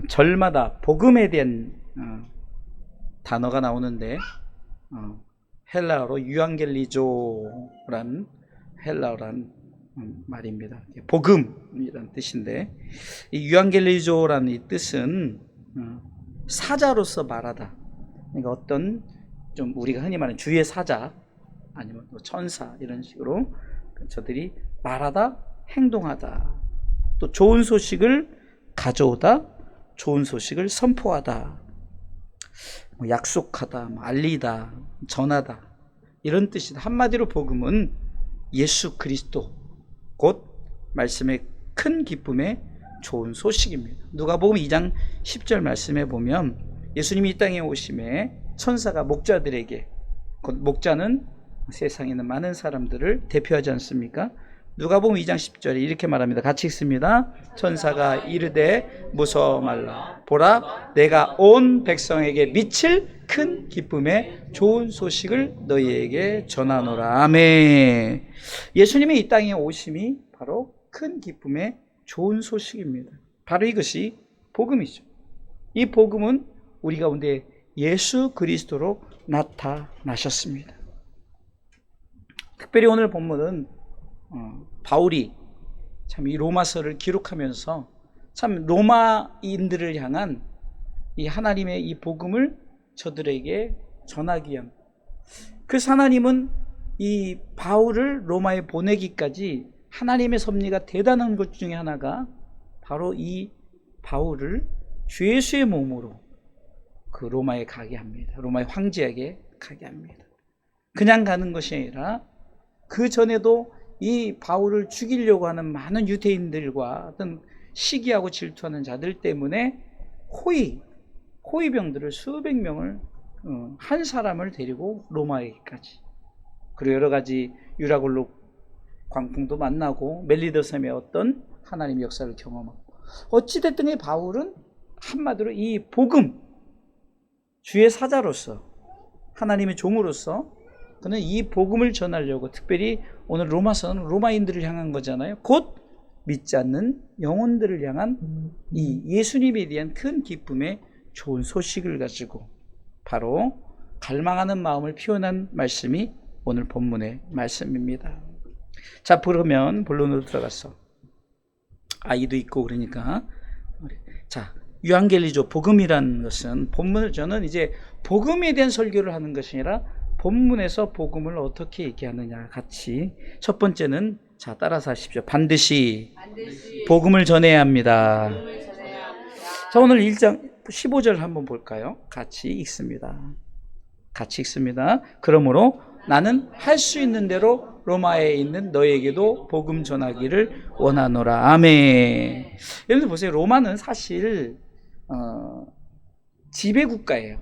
절마다 복음에 대한 단어가 나오는데 헬라어로 유앙겔리조란 헬라어란 말입니다. 복음이란 뜻인데, 이 유앙겔리조라는 이 뜻은 사자로서 말하다. 그러니까 어떤 좀 우리가 흔히 말하는 주의 사자 아니면 천사 이런 식으로 저들이 말하다, 행동하다, 또 좋은 소식을 가져오다, 좋은 소식을 선포하다, 약속하다, 알리다, 전하다 이런 뜻이다. 한마디로 복음은 예수 그리스도 곧 말씀의 큰 기쁨의 좋은 소식입니다. 누가복음 2장 10절 말씀에 보면 예수님이 이 땅에 오심에 천사가 목자들에게, 곧 목자는 세상에 있는 많은 사람들을 대표하지 않습니까? 누가복음 2장 10절에 이렇게 말합니다. 같이 읽습니다. 천사가 이르되 무서워 말라. 보라, 내가 온 백성에게 미칠 큰 기쁨의 좋은 소식을 너희에게 전하노라. 아멘. 예수님이 이 땅에 오심이 바로 큰 기쁨의 좋은 소식입니다. 바로 이것이 복음이죠. 이 복음은 우리 가운데 예수 그리스도로 나타나셨습니다. 특별히 오늘 본문은 바울이 참 이 로마서를 기록하면서 참 로마인들을 향한 이 하나님의 이 복음을 저들에게 전하기 위한, 그래서 하나님은 이 바울을 로마에 보내기까지 하나님의 섭리가 대단한 것 중에 하나가 바로 이 바울을 주 예수의 몸으로 그 로마에 가게 합니다. 로마의 황제에게 가게 합니다. 그냥 가는 것이 아니라 그 전에도 이 바울을 죽이려고 하는 많은 유대인들과 어떤 시기하고 질투하는 자들 때문에 호위병들을 수백 명을 한 사람을 데리고 로마에까지, 그리고 여러 가지 유라굴로 광풍도 만나고 멜리더 섬의 어떤 하나님의 역사를 경험하고, 어찌됐든 이 바울은 한마디로 이 복음, 주의 사자로서 하나님의 종으로서 그는 이 복음을 전하려고, 특별히 오늘 로마서는 로마인들을 향한 거잖아요. 곧 믿지 않는 영혼들을 향한 이 예수님에 대한 큰 기쁨의 좋은 소식을 가지고 바로 갈망하는 마음을 표현한 말씀이 오늘 본문의 말씀입니다. 자, 그러면 본론으로 들어가서 아이도 있고 그러니까, 자, 유앙겔리조 복음이라는 것은 본문을 저는 이제 복음에 대한 설교를 하는 것이 아니라 본문에서 복음을 어떻게 얘기하느냐 같이, 첫 번째는 자 따라서 하십시오. 반드시 복음을 전해야 합니다. 자, 오늘 1장 15절 한번 볼까요? 같이 읽습니다. 그러므로 나는 할 수 있는 대로 로마에 있는 너에게도 복음 전하기를 원하노라. 아멘. 여러분 보세요. 로마는 사실 지배국가예요.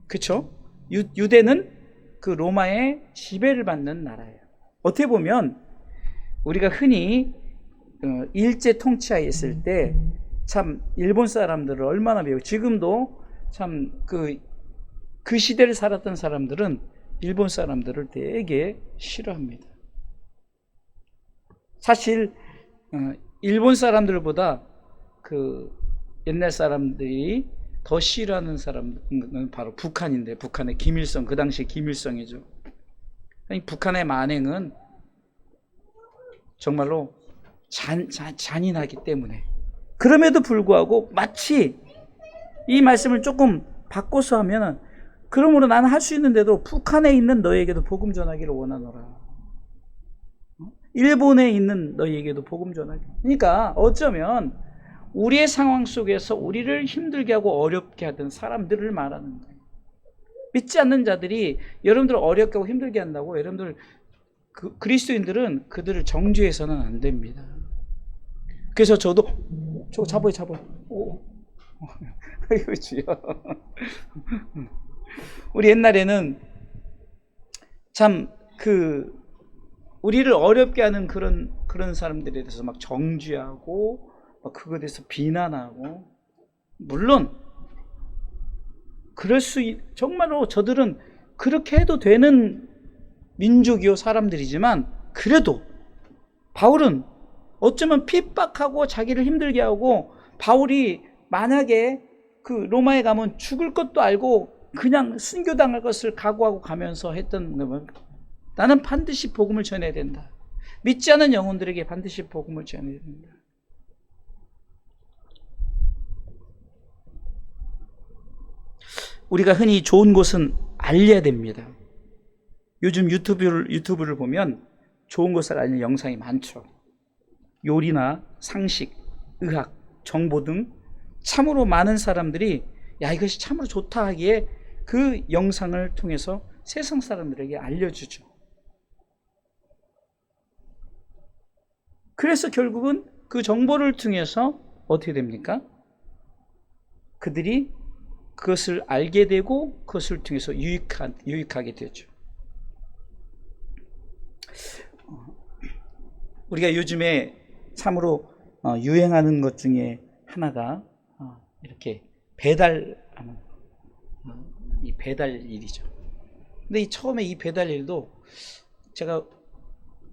그렇죠? 유대는 그 로마의 지배를 받는 나라예요. 어떻게 보면 우리가 흔히 일제 통치하에 있을 때 참 일본 사람들을 얼마나 배우고, 지금도 참 그 시대를 살았던 사람들은 일본 사람들을 되게 싫어합니다. 사실 일본 사람들보다 그 옛날 사람들이 더 싫어하는 사람은 바로 북한인데, 북한의 김일성, 그 당시 김일성이죠. 북한의 만행은 정말로 잔인하기 때문에, 그럼에도 불구하고 마치 이 말씀을 조금 바꿔서 하면, 그러므로 나는 할 수 있는데도 북한에 있는 너에게도 복음 전하기를 원하노라. 일본에 있는 너에게도 복음 전하기. 그러니까 어쩌면 우리의 상황 속에서 우리를 힘들게 하고 어렵게 하던 사람들을 말하는 거예요. 믿지 않는 자들이 여러분들을 어렵게 하고 힘들게 한다고 여러분들, 그리스도인들은 그들을 정죄해서는 안 됩니다. 그래서 저도 저거 잡아요. 아이고 주여. 우리 옛날에는 참 우리를 어렵게 하는 그런 사람들에 대해서 막 정죄하고 막 그거에 대해서 비난하고, 물론 정말로 저들은 그렇게 해도 되는 민족이요 사람들이지만, 그래도 바울은 어쩌면 핍박하고 자기를 힘들게 하고, 바울이 만약에 그 로마에 가면 죽을 것도 알고 그냥 순교당할 것을 각오하고 가면서 했던 거면 나는 반드시 복음을 전해야 된다. 믿지 않은 영혼들에게 반드시 복음을 전해야 된다. 우리가 흔히 좋은 곳은 알려야 됩니다. 요즘 유튜브를 보면 좋은 것을 알리는 영상이 많죠. 요리나 상식, 의학, 정보 등 참으로 많은 사람들이 야 이것이 참으로 좋다 하기에 그 영상을 통해서 세상 사람들에게 알려주죠. 그래서 결국은 그 정보를 통해서 어떻게 됩니까? 그들이 그것을 알게 되고 그것을 통해서 유익하게 되죠. 우리가 요즘에 참으로 유행하는 것 중에 하나가 이렇게 배달하는 이 배달 일이죠. 근데 처음에 이 배달 일도 제가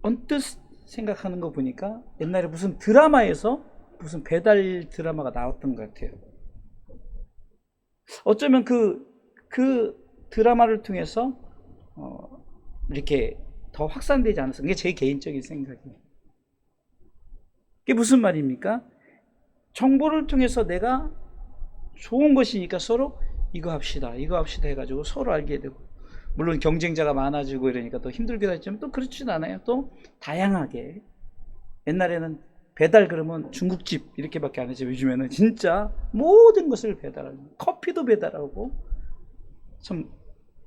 언뜻 생각하는 거 보니까 옛날에 무슨 드라마에서 무슨 배달 드라마가 나왔던 것 같아요. 어쩌면 그 드라마를 통해서 이렇게 더 확산되지 않았어. 이게 제 개인적인 생각이에요. 이게 무슨 말입니까? 정보를 통해서 내가 좋은 것이니까 서로 이거 합시다 해가지고 서로 알게 되고, 물론 경쟁자가 많아지고 이러니까 또 힘들기도 하지만 또 그렇지는 않아요. 또 다양하게. 옛날에는 배달 그러면 중국집 이렇게밖에 안 했죠. 요즘에는 진짜 모든 것을 배달하고 커피도 배달하고, 참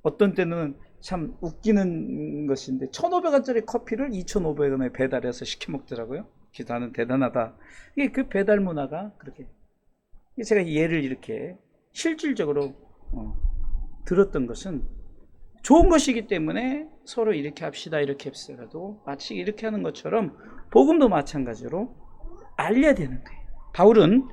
어떤 때는 참 웃기는 것인데 1,500원짜리 커피를 2,500원에 배달해서 시켜 먹더라고요. 나는 대단하다. 이게 그 배달 문화가 그렇게. 제가 예를 이렇게 실질적으로 들었던 것은 좋은 것이기 때문에 서로 이렇게 합시다 이렇게 합시다도 마치 이렇게 하는 것처럼 복음도 마찬가지로 알려야 되는 거예요. 바울은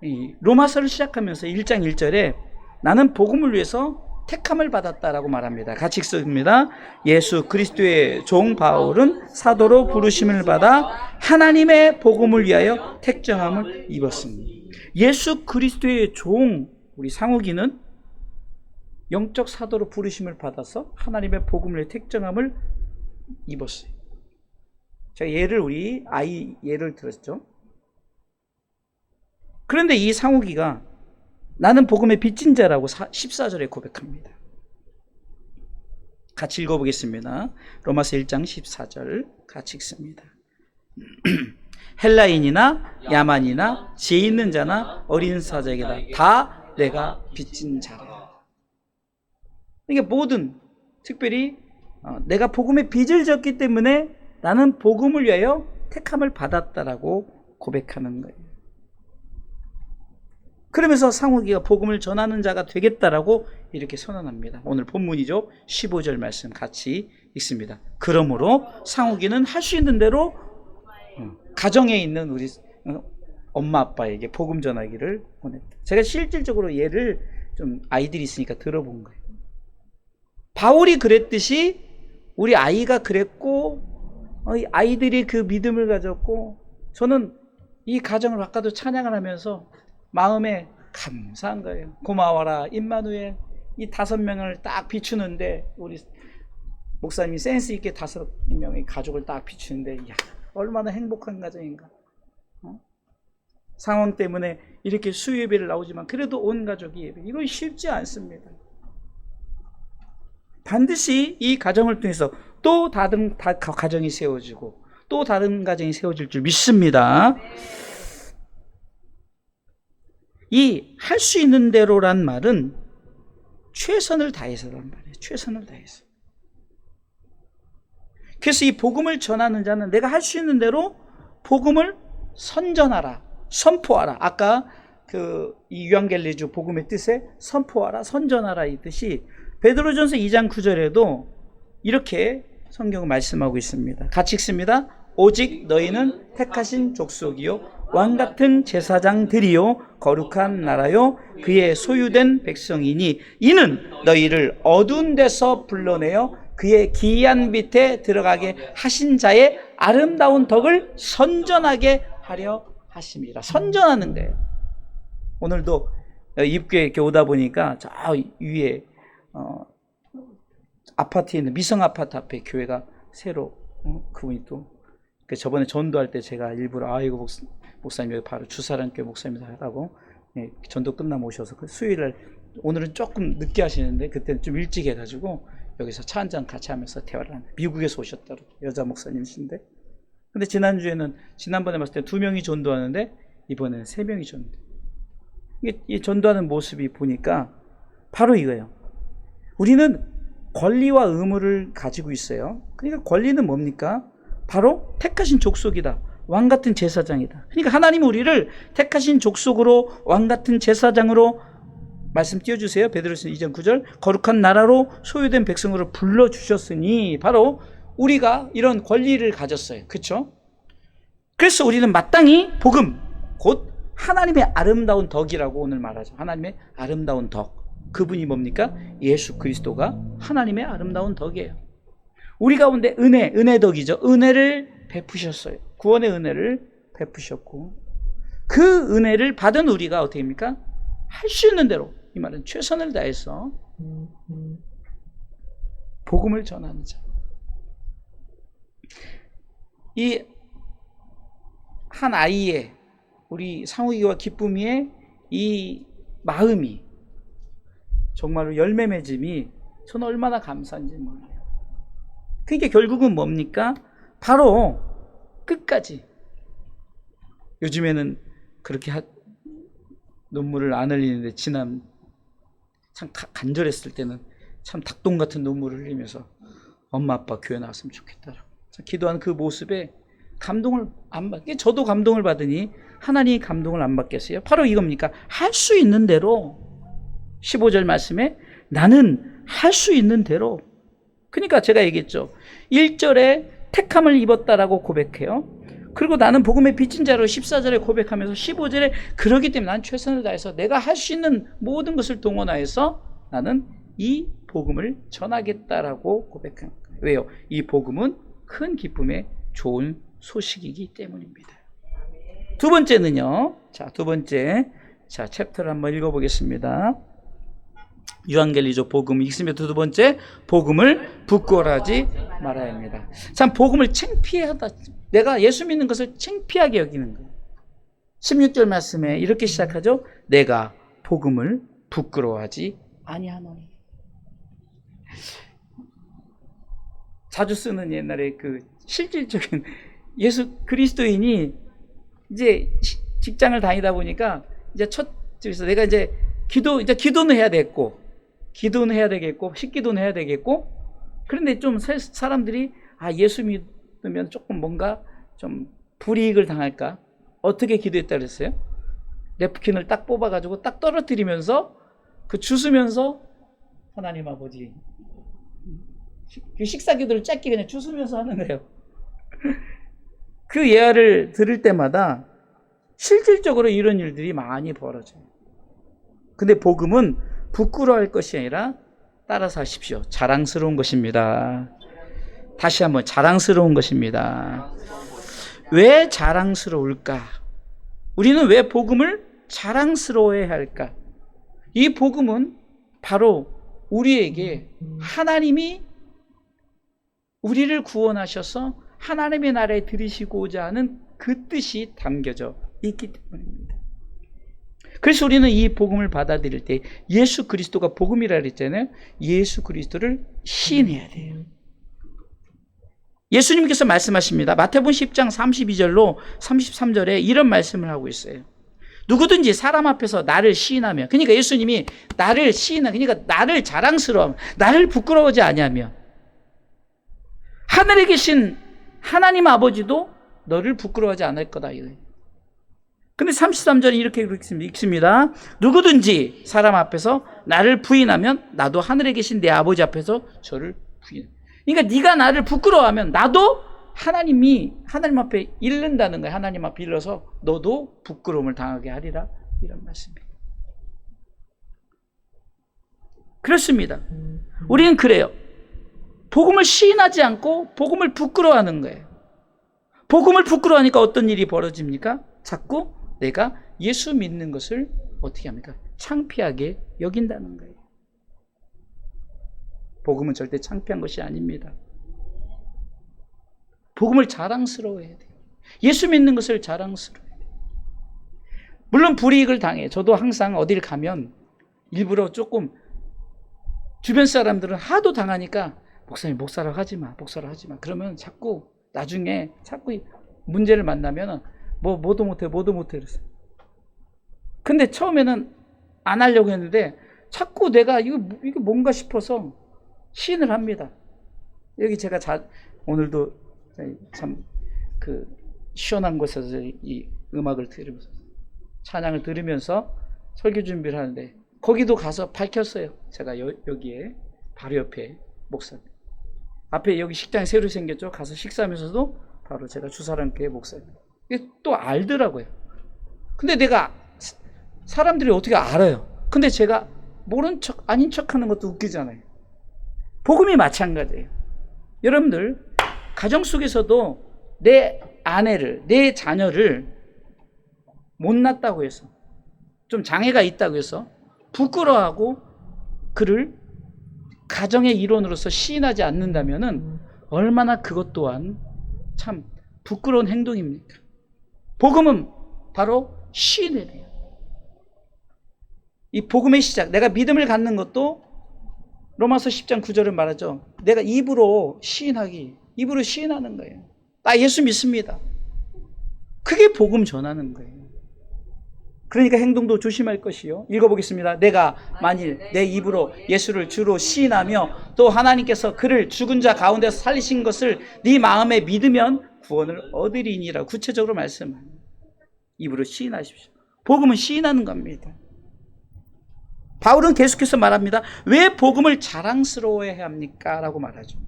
이 로마서를 시작하면서 1장 1절에 나는 복음을 위해서 택함을 받았다라고 말합니다. 같이 읽습니다. 예수 그리스도의 종 바울은 사도로 부르심을 받아 하나님의 복음을 위하여 택정함을 입었습니다. 예수 그리스도의 종 우리 상욱이는 영적 사도로 부르심을 받아서 하나님의 복음을 위해 택정함을 입었어요. 제가 우리 아이 예를 들었죠. 그런데 이 상욱이가 나는 복음의 빚진 자라고 14절에 고백합니다. 같이 읽어보겠습니다. 로마서 1장 14절 같이 읽습니다. 헬라인이나 야만이나 지혜 있는 자나 어린 사자에게다 다 내가 빚진 자라. 이게 모든 특별히 내가 복음의 빚을 졌기 때문에 나는 복음을 위하여 택함을 받았다라고 고백하는 거예요. 그러면서 상욱이가 복음을 전하는 자가 되겠다라고 이렇게 선언합니다. 오늘 본문이죠. 15절 말씀 같이 읽습니다. 그러므로 상욱이는 할 수 있는 대로 가정에 있는 우리 엄마 아빠에게 복음 전하기를 원했다. 제가 실질적으로 예를 좀 아이들이 있으니까 들어본 거예요. 바울이 그랬듯이 우리 아이가 그랬고 아이들이 그 믿음을 가졌고, 저는 이 가정을 아까도 찬양을 하면서 마음에 감사한 거예요. 고마워라 임마누엘. 이 5명을 딱 비추는데 우리 목사님이 센스 있게 5명의 가족을 딱 비추는데 이야, 얼마나 행복한 가정인가. 상황 때문에 이렇게 수요예배를 나오지만 그래도 온 가족이 예배. 이거 쉽지 않습니다. 반드시 이 가정을 통해서 또 다른 가정이 세워지고 또 다른 가정이 세워질 줄 믿습니다. 이 할 수 있는 대로란 말은 최선을 다해서란 말이에요. 최선을 다해서. 그래서 이 복음을 전하는 자는 내가 할 수 있는 대로 복음을 선전하라, 선포하라. 아까 이 유앙겔리주 복음의 뜻에 선포하라, 선전하라 이 뜻이 베드로전서 2장 9절에도 이렇게 성경을 말씀하고 있습니다. 같이 읽습니다. 오직 너희는 택하신 족속이요 왕같은 제사장들이요 거룩한 나라요 그의 소유된 백성이니 이는 너희를 어두운 데서 불러내어 그의 기이한 빛에 들어가게 하신 자의 아름다운 덕을 선전하게 하려 하심이라. 선전하는 거예요. 오늘도 입구에 이렇게 오다 보니까 저 위에 아파트에 있는 미성 아파트 앞에 교회가 새로 그분이 또 저번에 전도할 때 제가 일부러 이거 목사님 여기 바로 주사랑교회 목사님이라고 전도 끝나면 오셔서 그 수요일날 오늘은 조금 늦게 하시는데 그때는 좀 일찍 해가지고 여기서 차 한잔 같이 하면서 대화를 하는 미국에서 오셨다고 여자 목사님이신데 근데 지난번에 봤을 때 2명이 전도하는데 이번에는 3명이 전도. 이 전도하는 모습이 보니까 바로 이거예요. 우리는 권리와 의무를 가지고 있어요. 그러니까 권리는 뭡니까? 바로 택하신 족속이다. 왕같은 제사장이다. 그러니까 하나님은 우리를 택하신 족속으로 왕같은 제사장으로 말씀 띄워주세요. 베드로서 2장 9절 거룩한 나라로 소유된 백성으로 불러주셨으니 바로 우리가 이런 권리를 가졌어요. 그렇죠? 그래서 우리는 마땅히 복음 곧 하나님의 아름다운 덕이라고 오늘 말하죠. 하나님의 아름다운 덕. 그분이 뭡니까? 예수 그리스도가 하나님의 아름다운 덕이에요. 우리 가운데 은혜 덕이죠. 은혜를 베푸셨어요. 구원의 은혜를 베푸셨고 그 은혜를 받은 우리가 어떻게 합니까? 할 수 있는 대로 이 말은 최선을 다해서 복음을 전하는 자. 이 한 아이의 우리 상욱이와 기쁨이의 이 마음이 정말로 열매 맺음이 저는 얼마나 감사한지 몰라요. 그게 결국은 뭡니까? 바로 끝까지. 요즘에는 그렇게 눈물을 안 흘리는데 참 간절했을 때는 참 닭똥 같은 눈물을 흘리면서 엄마 아빠 교회 나왔으면 좋겠다라고 기도하는 그 모습에 감동을 안 받게 저도 감동을 받으니 하나님이 감동을 안 받겠어요? 바로 이겁니까? 할 수 있는 대로 15절 말씀에 나는 할 수 있는 대로 그러니까 제가 얘기했죠. 1절에 택함을 입었다라고 고백해요. 그리고 나는 복음의 빚진 자로 14절에 고백하면서 15절에 그러기 때문에 난 최선을 다해서 내가 할 수 있는 모든 것을 동원하여서 나는 이 복음을 전하겠다라고 고백한 거예요. 왜요? 이 복음은 큰 기쁨의 좋은 소식이기 때문입니다. 두 번째는요. 두 번째 챕터를 한번 읽어보겠습니다. 유한겔리죠. 복음 읽습니다. 두 번째 복음을 부끄러워하지 말아야 합니다. 참 복음을 창피하다. 내가 예수 믿는 것을 창피하게 여기는 거예요. 16절 말씀에 이렇게 시작하죠. 내가 복음을 부끄러워하지 아니하노니. 자주 쓰는 옛날에 그 실질적인 예수 그리스도인이 이제 직장을 다니다 보니까 이제 저기서 내가 이제 기도는 해야 되겠고 식기도는 해야 되겠고 그런데 좀 사람들이 예수 믿으면 조금 뭔가 좀 불이익을 당할까 어떻게 기도했다 그랬어요? 냅킨을 딱 뽑아가지고 딱 떨어뜨리면서 주스면서 하나님 아버지 식사 기도를 짧게 그냥 주스면서 하는 거예요. 그 예화를 들을 때마다 실질적으로 이런 일들이 많이 벌어져요. 근데 복음은 부끄러워할 것이 아니라 따라서 하십시오. 자랑스러운 것입니다. 다시 한번 자랑스러운 것입니다. 왜 자랑스러울까? 우리는 왜 복음을 자랑스러워해야 할까? 이 복음은 바로 우리에게 하나님이 우리를 구원하셔서 하나님의 나라에 들이시고자 하는 그 뜻이 담겨져 있기 때문입니다. 그래서 우리는 이 복음을 받아들일 때 예수 그리스도가 복음이라 그랬잖아요. 예수 그리스도를 시인해야 돼요. 예수님께서 말씀하십니다. 마태복음 10장 32절로 33절에 이런 말씀을 하고 있어요. 누구든지 사람 앞에서 나를 시인하며, 그러니까 예수님이 나를 시인하며, 그러니까 나를 자랑스러워하며, 나를 부끄러워하지 아니하며, 하늘에 계신 하나님 아버지도 너를 부끄러워하지 않을 거다. 근데 33절에 이렇게 읽습니다. 누구든지 사람 앞에서 나를 부인하면 나도 하늘에 계신 내 아버지 앞에서 저를 부인해. 그러니까 네가 나를 부끄러워하면 나도 하나님 앞에 잃는다는 거예요. 하나님 앞에 잃어서 너도 부끄러움을 당하게 하리라. 이런 말씀이에요. 그렇습니다. 우리는 그래요. 복음을 시인하지 않고 복음을 부끄러워하는 거예요. 복음을 부끄러워하니까 어떤 일이 벌어집니까? 자꾸 내가 예수 믿는 것을 어떻게 합니까? 창피하게 여긴다는 거예요. 복음은 절대 창피한 것이 아닙니다. 복음을 자랑스러워해야 돼요. 예수 믿는 것을 자랑스러워해야 돼요. 물론 불이익을 당해. 저도 항상 어딜 가면 일부러 조금 주변 사람들은 하도 당하니까 목사님 목사라고 하지 마. 목사라고 하지 마. 그러면 자꾸 나중에 자꾸 문제를 만나면 뭐도 못해 그랬어요. 근데 처음에는 안 하려고 했는데 자꾸 내가 이거 뭔가 싶어서 시인을 합니다. 여기 제가 오늘도 참 시원한 곳에서 이 음악을 들으면서 찬양을 들으면서 설교 준비를 하는데 거기도 가서 밝혔어요. 제가 여기에 바로 옆에 목사님 앞에 여기 식당이 새로 생겼죠. 가서 식사하면서도 바로 제가 주사랑교회 목사님 이게 또 알더라고요. 근데 내가 사람들이 어떻게 알아요? 근데 제가 모른 척 아닌 척 하는 것도 웃기잖아요. 복음이 마찬가지예요. 여러분들 가정 속에서도 내 아내를 내 자녀를 못났다고 해서 좀 장애가 있다고 해서 부끄러워하고 그를 가정의 일원으로서 시인하지 않는다면은 얼마나 그것 또한 참 부끄러운 행동입니까? 복음은 바로 시인을 해요. 이 복음의 시작, 내가 믿음을 갖는 것도 로마서 10장 9절은 말하죠. 내가 입으로 시인하는 거예요. 나 예수 믿습니다. 그게 복음 전하는 거예요. 그러니까 행동도 조심할 것이요. 읽어보겠습니다. 내가 만일 내 입으로 예수를 주로 시인하며 또 하나님께서 그를 죽은 자 가운데서 살리신 것을 네 마음에 믿으면 구원을 얻으리니라 구체적으로 말씀합니다. 입으로 시인하십시오. 복음은 시인하는 겁니다. 바울은 계속해서 말합니다. 왜 복음을 자랑스러워해야 합니까? 라고 말하죠.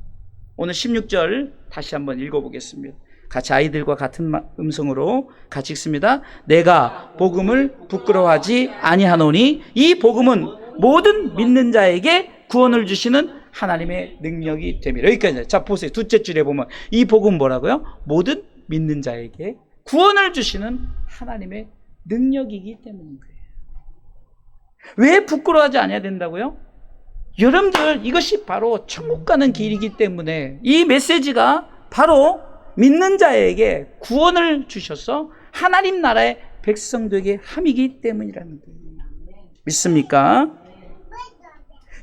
오늘 16절 다시 한번 읽어보겠습니다. 같이 아이들과 같은 음성으로 같이 읽습니다. 내가 복음을 부끄러워하지 아니하노니 이 복음은 모든 믿는 자에게 구원을 주시는 하나님의 능력이 됨이라. 여기까지. 자, 보세요. 둘째 줄에 보면 이 복음은 뭐라고요? 모든 믿는 자에게 구원을 주시는 하나님의 능력이기 때문인 거예요. 왜 부끄러워하지 않아야 된다고요? 여러분들 이것이 바로 천국 가는 길이기 때문에 이 메시지가 바로 믿는 자에게 구원을 주셔서 하나님 나라의 백성 되게 함이기 때문이라는 거예요. 믿습니까?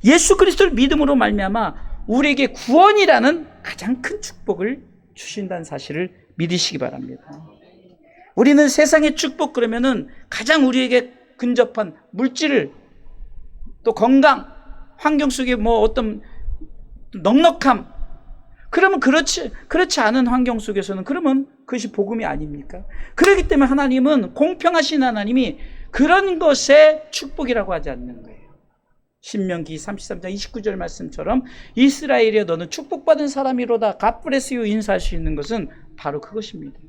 예수 그리스도를 믿음으로 말미암아 우리에게 구원이라는 가장 큰 축복을 주신다는 사실을 믿으시기 바랍니다. 우리는 세상의 축복 그러면은 가장 우리에게 근접한 물질을 또 건강, 환경 속에 어떤 넉넉함 그러면 그렇지 않은 환경 속에서는 그러면 그것이 복음이 아닙니까? 그렇기 때문에 하나님은 공평하신 하나님이 그런 것에 축복이라고 하지 않는 거예요. 신명기 33장 29절 말씀처럼 이스라엘이여 너는 축복받은 사람이로다 God bless you 인사할 수 있는 것은 바로 그것입니다.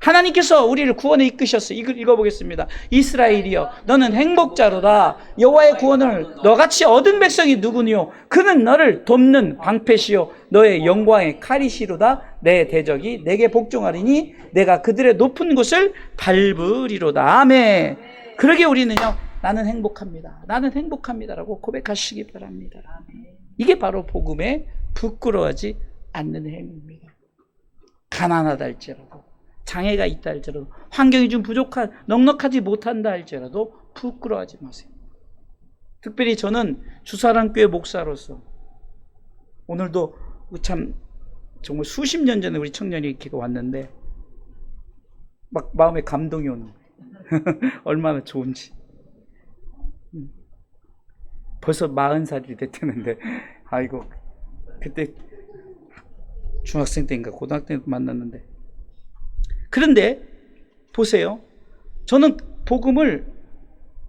하나님께서 우리를 구원에 이끄셨어요. 읽어보겠습니다. 이스라엘이여 너는 행복자로다. 여호와의 구원을 너같이 얻은 백성이 누구니요? 그는 너를 돕는 방패시요 너의 영광의 칼이시로다. 내 대적이 내게 복종하리니 내가 그들의 높은 곳을 밟으리로다. 아멘. 그러게 우리는요 나는 행복합니다. 나는 행복합니다라고 고백하시기 바랍니다. 이게 바로 복음에 부끄러워하지 않는 행위입니다. 가난하다 할지라도 장애가 있다 할지라도 환경이 좀 넉넉하지 못한다 할지라도 부끄러워하지 마세요. 특별히 저는 주사랑교회 목사로서 오늘도 참 정말 수십 년 전에 우리 청년이 이렇게 왔는데 막 마음에 감동이 오는 거예요. 얼마나 좋은지. 벌써 40살이 됐다는데 아이고 그때 중학생 때인가 고등학생 때 만났는데 그런데 보세요. 저는 복음을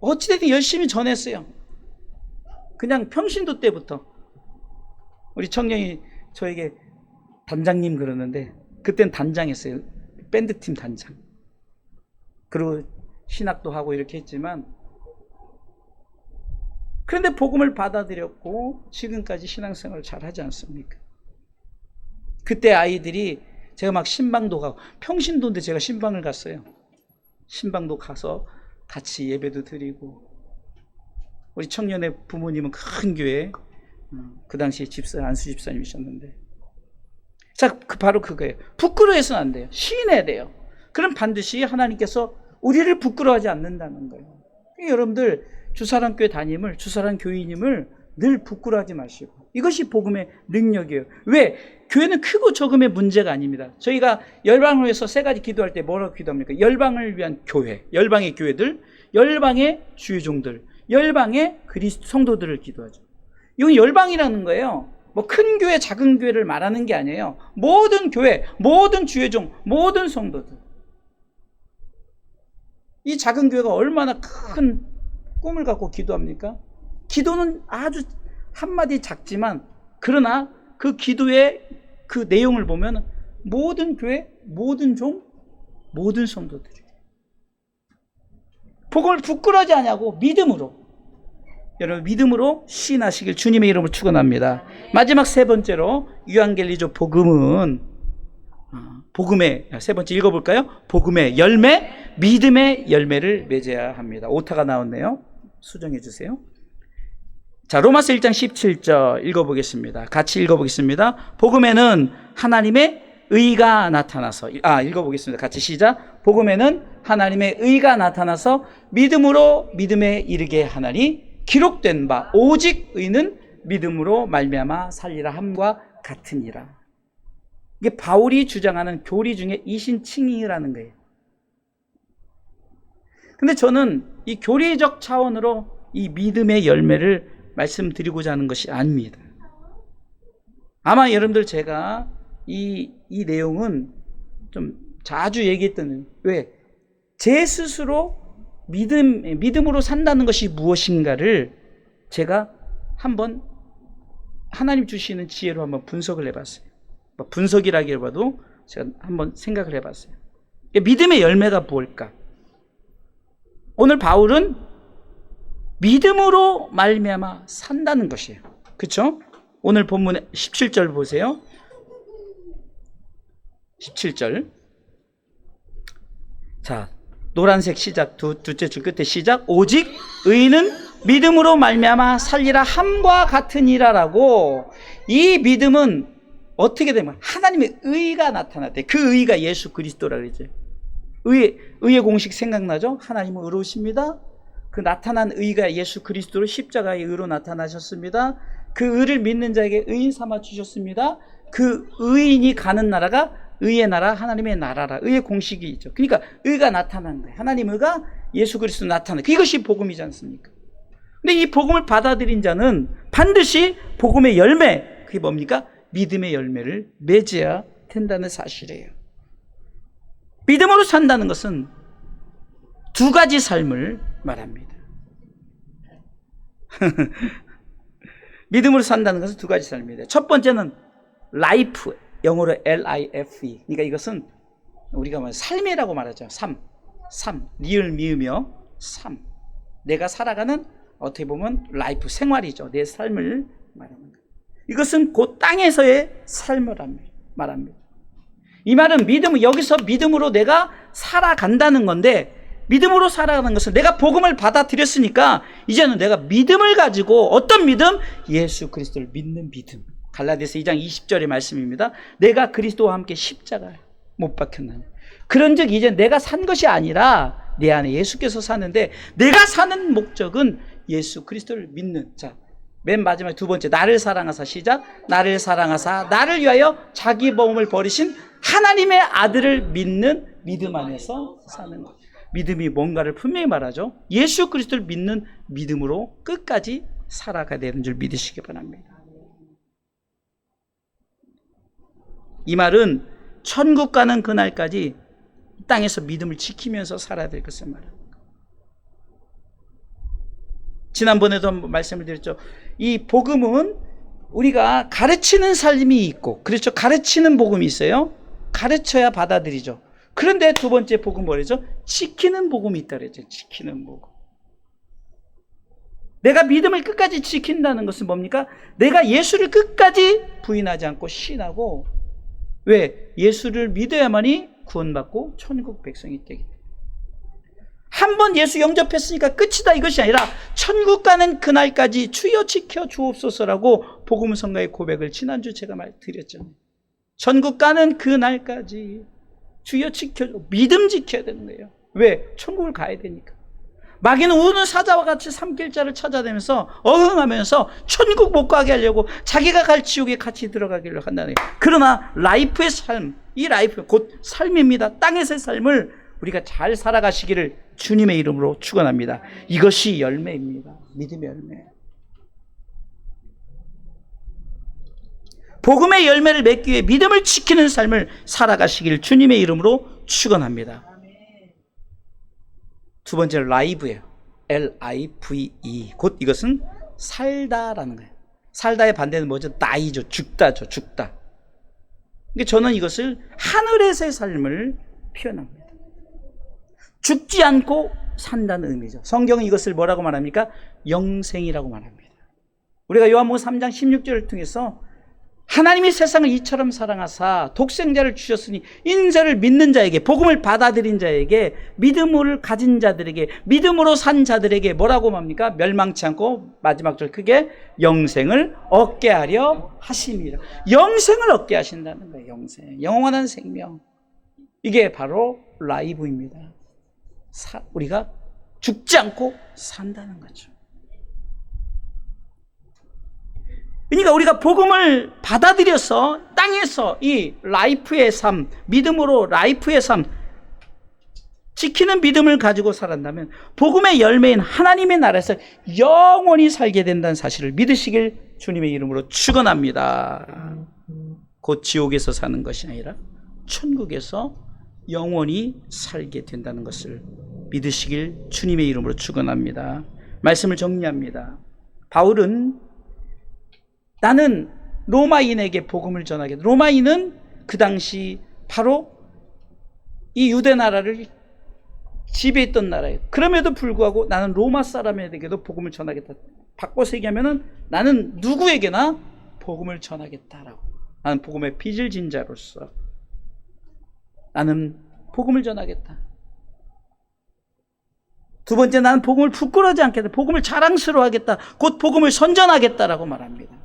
어찌됐든 열심히 전했어요. 그냥 평신도 때부터. 우리 청년이 저에게 단장님 그러는데 그땐 단장했어요. 밴드팀 단장. 그리고 신학도 하고 이렇게 했지만 그런데 복음을 받아들였고 지금까지 신앙생활을 잘 하지 않습니까? 그때 아이들이 제가 막 신방도 가고 평신도인데 제가 신방을 갔어요. 신방도 가서 같이 예배도 드리고, 우리 청년의 부모님은 큰 교회, 그 당시에 안수 집사님이셨는데, 자, 바로 그거예요. 부끄러워해서는 안 돼요. 시인해야 돼요. 그럼 반드시 하나님께서 우리를 부끄러워하지 않는다는 거예요. 여러분들 주사랑교회 담임을, 주사랑 교인임을 늘 부끄러워하지 마시고, 이것이 복음의 능력이에요. 왜? 교회는 크고 적음의 문제가 아닙니다. 저희가 열방을 위해서 세 가지 기도할 때 뭐라고 기도합니까? 열방을 위한 교회, 열방의 교회들, 열방의 주의종들, 열방의 그리스도 성도들을 기도하죠. 이건 열방이라는 거예요. 뭐 큰 교회, 작은 교회를 말하는 게 아니에요. 모든 교회, 모든 주의종, 모든 성도들. 이 작은 교회가 얼마나 큰 꿈을 갖고 기도합니까? 기도는 아주 한마디 작지만, 그러나 그 기도의 그 내용을 보면 모든 교회, 모든 종, 모든 성도들이 복음을 부끄러워하지 않냐고 믿음으로, 여러분 믿음으로 시인하시길 주님의 이름으로 축원합니다. 마지막 세 번째로 유앙겔리조 복음은, 복음의 세 번째 읽어볼까요? 복음의 열매, 믿음의 열매를 맺어야 합니다. 오타가 나왔네요. 수정해 주세요. 자, 로마서 1장 17절 읽어보겠습니다. 같이 읽어보겠습니다. 복음에는 하나님의 의가 나타나서, 읽어보겠습니다. 같이 시작. 복음에는 하나님의 의가 나타나서 믿음으로 믿음에 이르게 하나니, 기록된 바 오직 의는 믿음으로 말미암아 살리라 함과 같으니라. 이게 바울이 주장하는 교리 중에 이신칭의라는 거예요. 근데 저는 이 교리적 차원으로 이 믿음의 열매를 말씀드리고자 하는 것이 아닙니다. 아마 여러분들 제가 이 내용은 좀 자주 얘기했던, 왜? 제 스스로 믿음으로 산다는 것이 무엇인가를 제가 한번 하나님 주시는 지혜로 한번 분석을 해봤어요. 분석이라기보다도 제가 한번 생각을 해봤어요. 믿음의 열매가 뭘까? 오늘 바울은 믿음으로 말미암아 산다는 것이에요. 그렇죠? 오늘 본문의 17절 보세요. 17절. 자, 노란색 시작, 둘째 줄 끝에 시작. 오직 의는 믿음으로 말미암아 살리라 함과 같으니라라고. 이 믿음은 어떻게 되면 하나님의 의가 나타났대. 그 의가 예수 그리스도라 그러죠. 의의 공식 생각나죠? 하나님은 의로우십니다. 그 나타난 의가 예수 그리스도로 십자가의 의로 나타나셨습니다. 그 의를 믿는 자에게 의인 삼아 주셨습니다. 그 의인이 가는 나라가 의의 나라, 하나님의 나라라. 의의 공식이 있죠. 그러니까 의가 나타난 거예요. 하나님 의가 예수 그리스도 나타난 거예요. 이것이 복음이지 않습니까? 근데 이 복음을 받아들인 자는 반드시 복음의 열매, 그게 뭡니까? 믿음의 열매를 맺어야 된다는 사실이에요. 믿음으로 산다는 것은 두 가지 삶을 말합니다. 믿음으로 산다는 것은 두 가지 삶입니다. 첫 번째는 life, 영어로 L-I-F-E. 그러니까 이것은 우리가 삶이라고 말하죠. 삶, 리을 미으며 삶. 내가 살아가는 어떻게 보면 라이프, 생활이죠. 내 삶을 말하는 거예요. 이것은 그 땅에서의 삶을 말합니다. 이 말은 여기서 믿음으로 내가 살아간다는 건데, 믿음으로 살아가는 것은 내가 복음을 받아들였으니까 이제는 내가 믿음을 가지고, 어떤 믿음? 예수 그리스도를 믿는 믿음. 갈라디아서 2장 20절의 말씀입니다. 내가 그리스도와 함께 십자가에 못 박혔나니. 그런즉 이제 내가 산 것이 아니라 내 안에 예수께서 사는데, 내가 사는 목적은 예수 그리스도를 믿는. 자, 맨 마지막 두 번째, 나를 사랑하사 시작. 나를 사랑하사 나를 위하여 자기 몸을 버리신 하나님의 아들을 믿는 믿음 안에서 사는 것. 믿음이 뭔가를 분명히 말하죠. 예수 그리스도를 믿는 믿음으로 끝까지 살아가야 되는 줄 믿으시기 바랍니다. 이 말은 천국 가는 그날까지 땅에서 믿음을 지키면서 살아야 될 것을 말합니다. 지난번에도 한번 말씀을 드렸죠. 이 복음은 우리가 가르치는 삶이 있고, 그렇죠. 가르치는 복음이 있어요. 가르쳐야 받아들이죠. 그런데 두 번째 복음 뭐래죠? 지키는 복음이 있다 그랬죠. 지키는 복음. 내가 믿음을 끝까지 지킨다는 것은 뭡니까? 내가 예수를 끝까지 부인하지 않고 신하고, 왜? 예수를 믿어야만이 구원받고 천국 백성이 되기 때문에. 한 번 예수 영접했으니까 끝이다 이것이 아니라 천국 가는 그날까지 주여 지켜 주옵소서라고 복음 선가의 고백을 지난주 제가 말드렸잖아요. 천국 가는 그날까지 주여 지켜, 믿음 지켜야 되는 거예요. 왜? 천국을 가야 되니까. 마귀는 우는 사자와 같이 삼킬자를 찾아다니면서 어흥하면서 천국 못 가게 하려고 자기가 갈 지옥에 같이 들어가기를 한다는 거예요. 그러나 라이프의 삶, 이 라이프 곧 삶입니다. 땅에서의 삶을 우리가 잘 살아가시기를 주님의 이름으로 축원합니다. 이것이 열매입니다. 믿음의 열매. 복음의 열매를 맺기 위해 믿음을 지키는 삶을 살아가시기를 주님의 이름으로 축원합니다. 두 번째는 라이브예요. L-I-V-E. 곧 이것은 살다라는 거예요. 살다의 반대는 뭐죠? 다이죠. 죽다죠. 죽다. 그러니까 저는 이것을 하늘에서의 삶을 표현합니다. 죽지 않고 산다는 의미죠. 성경은 이것을 뭐라고 말합니까? 영생이라고 말합니다. 우리가 요한복음 3장 16절을 통해서 하나님이 세상을 이처럼 사랑하사 독생자를 주셨으니 인자를 믿는 자에게, 복음을 받아들인 자에게, 믿음을 가진 자들에게, 믿음으로 산 자들에게 뭐라고 말합니까? 멸망치 않고 마지막 절 크게 영생을 얻게 하려 하심이라. 영생을 얻게 하신다는 거예요. 영생, 영원한 생명. 이게 바로 라이브입니다. 우리가 죽지 않고 산다는 거죠. 그러니까 우리가 복음을 받아들여서 땅에서 이 라이프의 삶, 믿음으로 라이프의 삶, 지키는 믿음을 가지고 살았다면 복음의 열매인 하나님의 나라에서 영원히 살게 된다는 사실을 믿으시길 주님의 이름으로 축원합니다. 곧 지옥에서 사는 것이 아니라 천국에서 영원히 살게 된다는 것을 믿으시길 주님의 이름으로 축원합니다. 말씀을 정리합니다. 바울은 나는 로마인에게 복음을 전하겠다. 로마인은 그 당시 바로 이 유대 나라를 지배했던 나라예요. 그럼에도 불구하고 나는 로마 사람에게도 복음을 전하겠다. 바꿔서 얘기하면은 나는 누구에게나 복음을 전하겠다라고. 나는 복음의 빚을 진 자로서 나는 복음을 전하겠다. 두 번째, 나는 복음을 부끄러워하지 않겠다. 복음을 자랑스러워하겠다. 곧 복음을 선전하겠다라고 말합니다.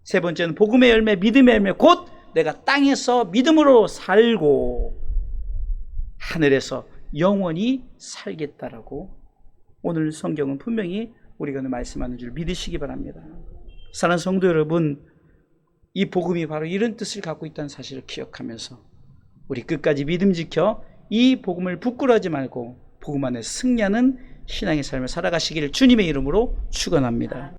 세 번째는 복음의 열매, 믿음의 열매, 곧 내가 땅에서 믿음으로 살고 하늘에서 영원히 살겠다라고 오늘 성경은 분명히 우리가 말씀하는 줄 믿으시기 바랍니다. 사랑하는 성도 여러분, 이 복음이 바로 이런 뜻을 갖고 있다는 사실을 기억하면서 우리 끝까지 믿음 지켜 이 복음을 부끄러워하지 말고 복음 안에 승리하는 신앙의 삶을 살아가시기를 주님의 이름으로 축원합니다.